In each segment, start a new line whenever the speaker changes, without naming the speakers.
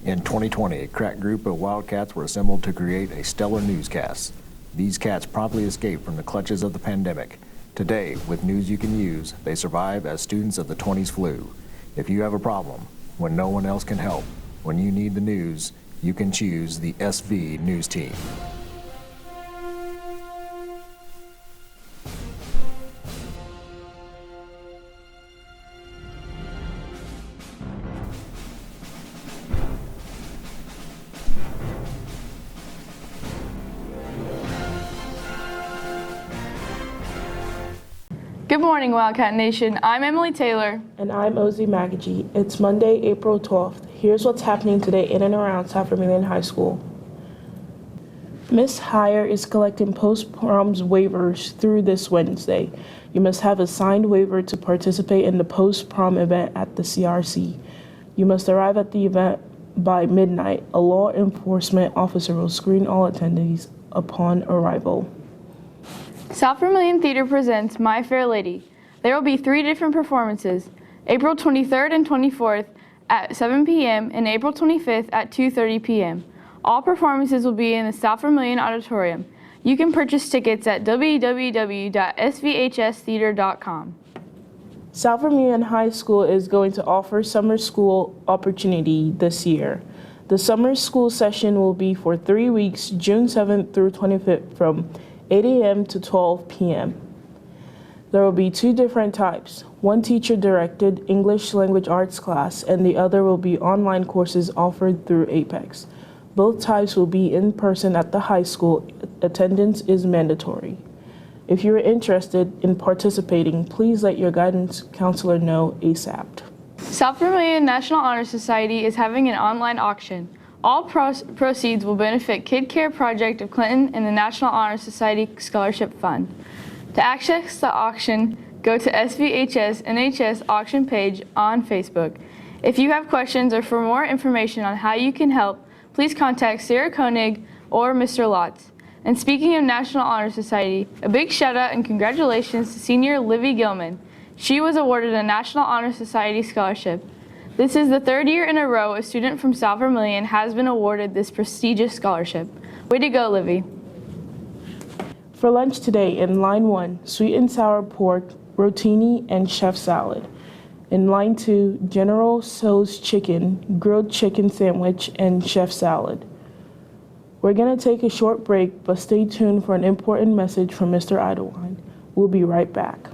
In 2020, a crack group of wildcats were assembled to create a stellar newscast. These cats promptly escaped from the clutches of the pandemic. Today, with news you can use, they survive as students of the 20s flu. If you have a problem, when no one else can help, when you need the news, you can choose the SV News Team.
Good morning, Wildcat Nation. I'm Emily Taylor.
And I'm Ozzy Magaji. It's Monday, April 12th. Here's what's happening today in and around South Vermillion High School. Miss Heyer is collecting post-proms waivers through this Wednesday. You must have a signed waiver to participate in the post-prom event at the CRC. You must arrive at the event by midnight. A law enforcement officer will screen all attendees upon arrival.
South Vermillion Theater presents My Fair Lady. There will be 3 different performances, April 23rd and 24th at 7 p.m. and April 25th at 2:30 p.m. All performances will be in the South Vermillion Auditorium. You can purchase tickets at www.svhstheater.com.
South Vermillion High School is going to offer summer school opportunity this year. The summer school session will be for 3 weeks, June 7th through 25th from 8 a.m. to 12 p.m. There will be 2 different types, one teacher-directed English language arts class and the other will be online courses offered through Apex. Both types will be in person at the high school. Attendance is mandatory. If you are interested in participating, please let your guidance counselor know ASAP.
South Vermillion National Honor Society is having an online auction. All proceeds will benefit Kid Care Project of Clinton and the National Honor Society Scholarship Fund. To access the auction, go to SVHS NHS auction page on Facebook. If you have questions or for more information on how you can help, please contact Sarah Koenig or Mr. Lotz. And speaking of National Honor Society, a big shout out and congratulations to senior Livy Gilman. She was awarded a National Honor Society scholarship. This is the 3rd year in a row a student from South Vermillion has been awarded this prestigious scholarship. Way to go, Livy.
For lunch today in line 1, sweet and sour pork, rotini, and chef salad. In line 2, General Tso's chicken, grilled chicken sandwich, and chef salad. We're going to take a short break, but stay tuned for an important message from Mr. Idlewine. We'll be right back.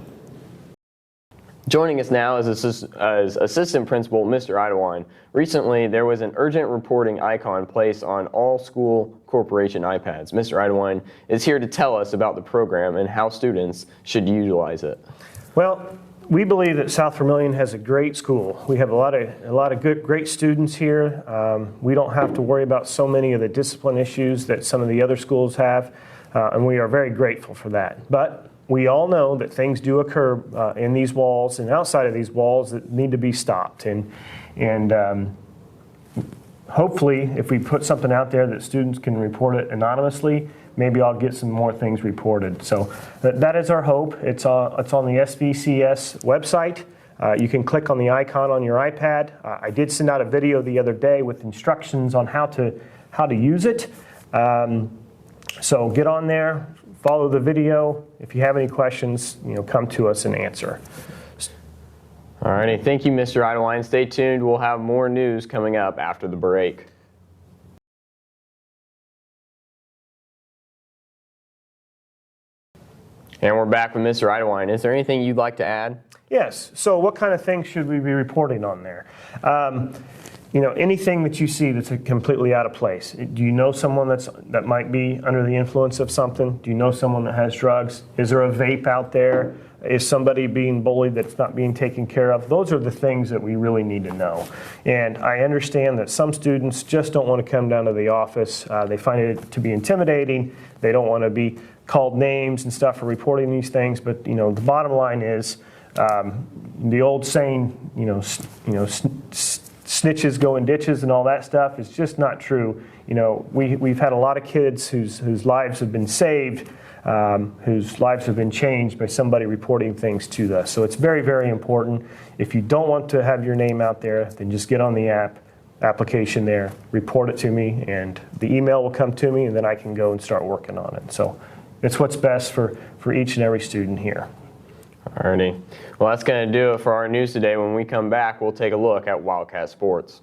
Joining us now is Assistant Principal Mr. Idlewine. Recently, there was an urgent reporting icon placed on all school corporation iPads. Mr. Idlewine is here to tell us about the program and how students should utilize it.
Well, we believe that South Vermillion has a great school. We have a lot of great students here. We don't have to worry about so many of the discipline issues that some of the other schools have, and we are very grateful for that. But we all know that things do occur in these walls and outside of these walls that need to be stopped. And hopefully, if we put something out there that students can report it anonymously, maybe I'll get some more things reported. So that is our hope. It's on the SVCS website. You can click on the icon on your iPad. I did send out a video the other day with instructions on how to use it. So get on there. Follow the video. If you have any questions, come to us and answer.
All righty. Thank you, Mr. Idlewine. Stay tuned. We'll have more news coming up after the break. And we're back with Mr. Idlewine. Is there anything you'd like to add?
Yes. So what kind of things should we be reporting on there? Anything that you see that's completely out of place. Do you know someone that might be under the influence of something? Do you know someone that has drugs? Is there a vape out there? Is somebody being bullied that's not being taken care of? Those are the things that we really need to know. And I understand that some students just don't want to come down to the office. They find it to be intimidating. They don't want to be called names and stuff for reporting these things. But the bottom line is the old saying, snitches go in ditches and all that stuff is just not true. We've had a lot of kids whose lives have been saved, whose lives have been changed by somebody reporting things to us. So it's very, very important. If you don't want to have your name out there, then just get on the app, application there, report it to me, and the email will come to me, and then I can go and start working on it. So it's what's best for each and every student here.
Alrighty. Well, that's going to do it for our news today. When we come back, we'll take a look at Wildcat sports.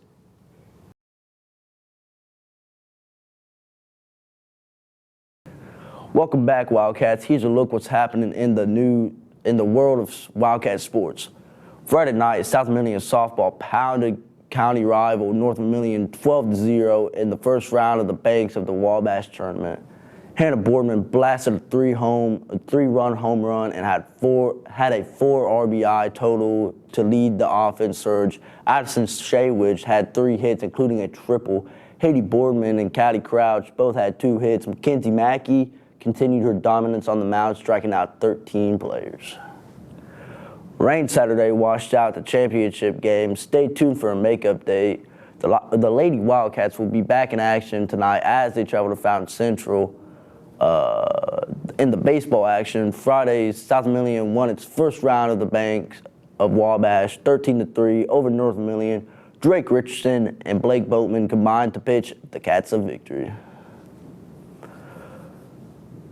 Welcome back, Wildcats. Here's a look what's happening in the world of Wildcat sports. Friday night, South Vermillion softball pounded county rival North Vermillion 12-0 in the first round of the Banks of the Wabash tournament. Hannah Boardman blasted a three-run home run and had a 4 RBI total to lead the offense surge. Addison Shaywich had 3 hits, including a triple. Haiti Boardman and Caddy Crouch both had 2 hits. Mackenzie Mackey continued her dominance on the mound, striking out 13 players. Rain Saturday washed out the championship game. Stay tuned for a makeup day. The Lady Wildcats will be back in action tonight as they travel to Fountain Central. In the baseball action, Friday, South Vermillion won its first round of the Banks of Wabash 13-3 over North Vermillion. Drake Richardson and Blake Boatman combined to pitch the Cats of victory.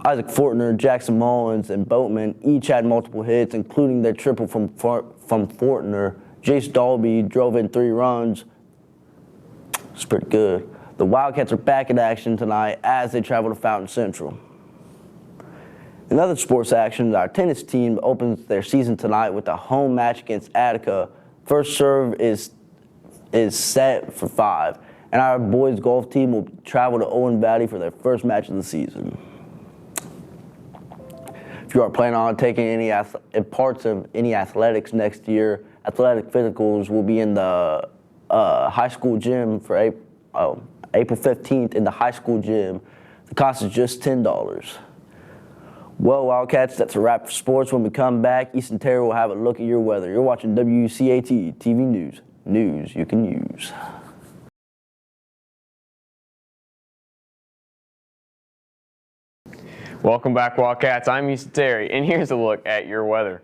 Isaac Fortner, Jackson Mullins, and Boatman each had multiple hits, including their triple from Fortner. Jace Dalby drove in 3 runs. It's pretty good. The Wildcats are back in action tonight as they travel to Fountain Central. In other sports action, our tennis team opens their season tonight with a home match against Attica. First serve is set for 5, and our boys golf team will travel to Owen Valley for their first match of the season. If you are planning on taking any parts of any athletics next year, athletic physicals will be in the high school gym for April 15th in the high school gym. The cost is just $10. Well, Wildcats, that's a wrap for sports. When we come back, Easton Terry will have a look at your weather. You're watching WCAT TV News. News you can use.
Welcome back, Wildcats. I'm Easton Terry, and here's a look at your weather.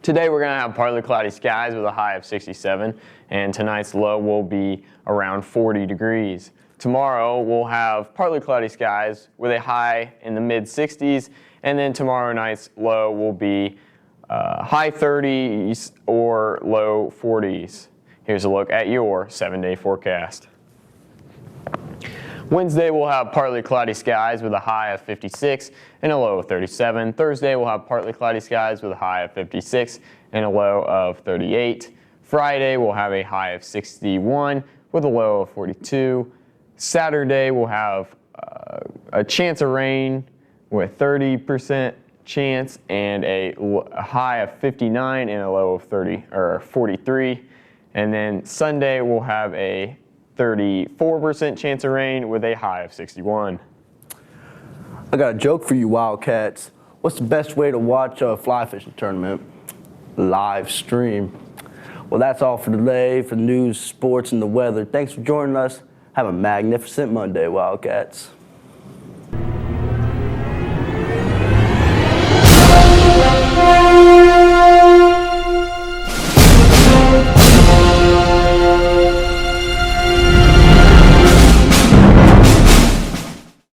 Today we're going to have partly cloudy skies with a high of 67, and tonight's low will be around 40 degrees. Tomorrow we'll have partly cloudy skies with a high in the mid-60s, and then tomorrow night's low will be high 30s or low 40s. Here's a look at your 7-day forecast. Wednesday we'll have partly cloudy skies with a high of 56 and a low of 37. Thursday we'll have partly cloudy skies with a high of 56 and a low of 38. Friday we'll have a high of 61 with a low of 42. Saturday we'll have a chance of rain with 30% chance and a high of 59 and a low of 43. And then Sunday we'll have a 34% chance of rain with a high of 61.
I got a joke for you, Wildcats. What's the best way to watch a fly fishing tournament? Live stream. Well, that's all for today for the news, sports, and the weather. Thanks for joining us. Have a magnificent Monday, Wildcats.